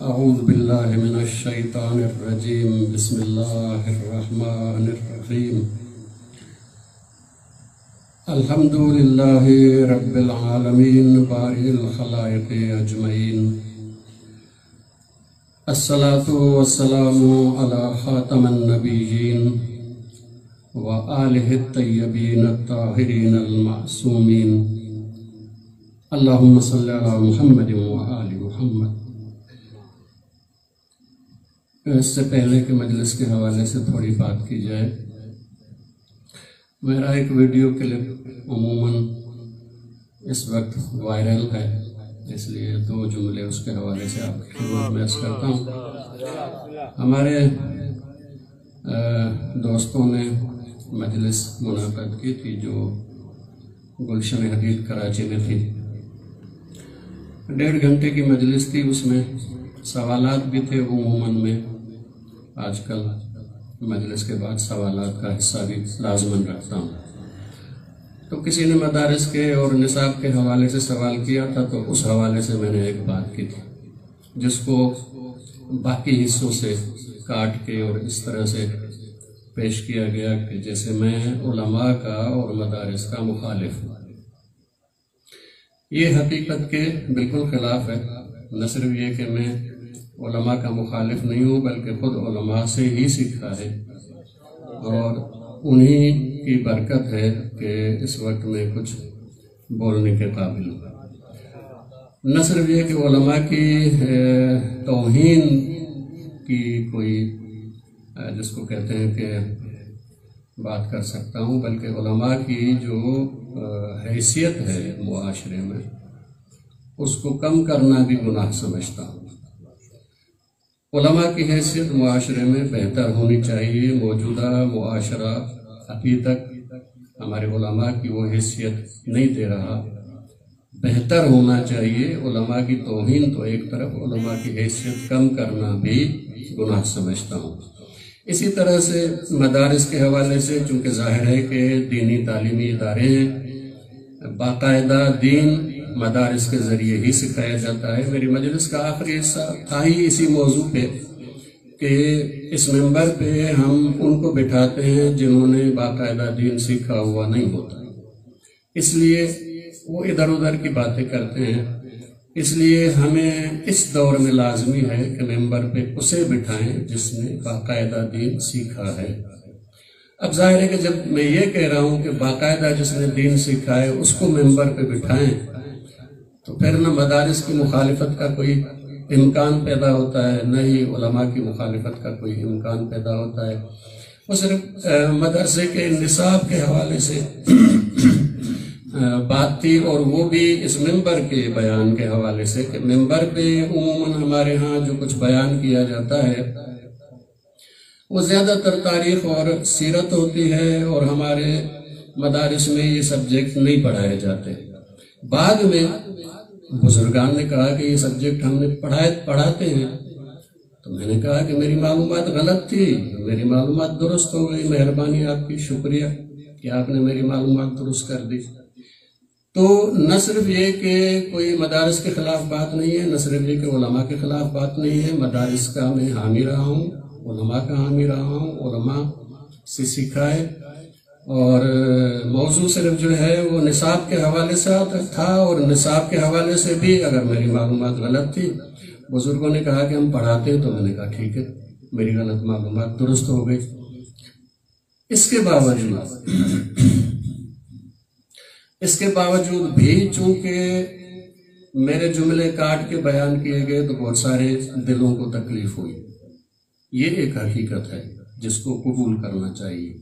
اعوذ باللہ من الشیطان الرجیم بسم اللہ الرحمن الرحیم الحمدللہ رب العالمین بارئ الخلائق اجمعین الصلاة والسلام علی خاتم النبیین وآلہ الطیبین الطاہرین المعصومین اللہم صلی علی محمد وآل محمد۔ اس سے پہلے کہ مجلس کے حوالے سے تھوڑی بات کی جائے، میرا ایک ویڈیو کلپ عموماً اس وقت وائرل ہے، اس لیے دو جملے اس کے حوالے سے آپ کی خدمت میں عرض کرتا ہوں۔ ہمارے دوستوں نے مجلس منعقد کی تھی جو گلشن حدید کراچی میں تھی، 1.5 گھنٹے کی مجلس تھی، اس میں سوالات بھی تھے۔ عموماً میں آج کل مجلس کے بعد سوالات کا حصہ بھی لازماً رکھتا ہوں، تو کسی نے مدارس کے اور نصاب کے حوالے سے سوال کیا تھا، تو اس حوالے سے میں نے ایک بات کی تھی جس کو باقی حصوں سے کاٹ کے اور اس طرح سے پیش کیا گیا کہ جیسے میں علماء کا اور مدارس کا مخالف ہوں۔ یہ حقیقت کے بالکل خلاف ہے۔ نہ صرف یہ کہ میں علماء کا مخالف نہیں ہوں، بلکہ خود علماء سے ہی سیکھا ہے، اور انہی کی برکت ہے کہ اس وقت میں کچھ بولنے کے قابل ہوں۔ نہ صرف یہ کہ علماء کی توہین کی کوئی جس کو کہتے ہیں کہ بات کر سکتا ہوں، بلکہ علماء کی جو حیثیت ہے معاشرے میں اس کو کم کرنا بھی گناہ سمجھتا ہوں۔ علماء کی حیثیت معاشرے میں بہتر ہونی چاہیے۔ موجودہ معاشرہ ابھی تک ہمارے علماء کی وہ حیثیت نہیں دے رہا، بہتر ہونا چاہیے۔ علماء کی توہین تو ایک طرف، علماء کی حیثیت کم کرنا بھی گناہ سمجھتا ہوں۔ اسی طرح سے مدارس کے حوالے سے، چونکہ ظاہر ہے کہ دینی تعلیمی ادارے ہیں، باقاعدہ دین مدارس کے ذریعے ہی سکھایا جاتا ہے۔ میری مجلس کا آخری حصہ تھا ہی اسی موضوع پہ کہ اس منبر پہ ہم ان کو بٹھاتے ہیں جنہوں نے باقاعدہ دین سیکھا ہوا نہیں ہوتا، اس لیے وہ ادھر ادھر کی باتیں کرتے ہیں۔ اس لیے ہمیں اس دور میں لازمی ہے کہ منبر پہ اسے بٹھائیں جس نے باقاعدہ دین سیکھا ہے۔ اب ظاہر ہے کہ جب میں یہ کہہ رہا ہوں کہ باقاعدہ جس نے دین سیکھا ہے اس کو منبر پہ بٹھائیں، تو پھر نہ مدارس کی مخالفت کا کوئی امکان پیدا ہوتا ہے، نہ ہی علماء کی مخالفت کا کوئی امکان پیدا ہوتا ہے۔ وہ صرف مدرسے کے نصاب کے حوالے سے بات تھی، اور وہ بھی اس منبر کے بیان کے حوالے سے کہ منبر پہ عموماً ہمارے ہاں جو کچھ بیان کیا جاتا ہے وہ زیادہ تر تاریخ اور سیرت ہوتی ہے، اور ہمارے مدارس میں یہ سبجیکٹ نہیں پڑھائے جاتے۔ بعد میں بزرگان نے کہا کہ یہ سبجیکٹ ہم نے پڑھاتے ہیں، تو میں نے کہا کہ میری معلومات غلط تھی، میری معلومات درست ہو گئی، مہربانی آپ کی، شکریہ کہ آپ نے میری معلومات درست کر دی۔ تو نہ صرف یہ کہ کوئی مدارس کے خلاف بات نہیں ہے، نہ صرف یہ کہ علماء کے خلاف بات نہیں ہے، مدارس کا میں حامی رہا ہوں، علماء کا حامی رہا ہوں، علماء سے سیکھا ہے، اور موضوع صرف جو ہے وہ نصاب کے حوالے سے تھا، اور نصاب کے حوالے سے بھی اگر میری معلومات غلط تھی، بزرگوں نے کہا کہ ہم پڑھاتے ہیں، تو میں نے کہا ٹھیک ہے، میری غلط معلومات درست ہو گئی۔ اس کے باوجود بھی چونکہ میرے جملے کاٹ کے بیان کیے گئے تو بہت سارے دلوں کو تکلیف ہوئی۔ یہ ایک حقیقت ہے جس کو قبول کرنا چاہیے۔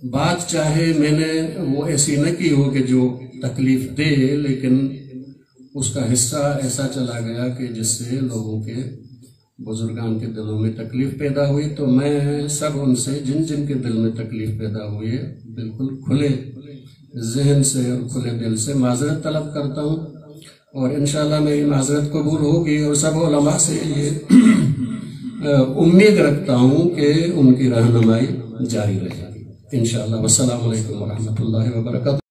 بات چاہے میں نے وہ ایسی نہ کی ہو کہ جو تکلیف دے، لیکن اس کا حصہ ایسا چلا گیا کہ جس سے لوگوں کے، بزرگان کے دلوں میں تکلیف پیدا ہوئی، تو میں سب ان سے جن جن کے دل میں تکلیف پیدا ہوئی ہے بالکل کھلے ذہن سے اور کھلے دل سے معذرت طلب کرتا ہوں، اور انشاءاللہ میری معذرت قبول ہوگی، اور سب علماء سے یہ امید رکھتا ہوں کہ ان کی رہنمائی جاری رہے گی انشاءاللہ۔ والسلام علیکم ورحمۃ اللہ وبرکاتہ۔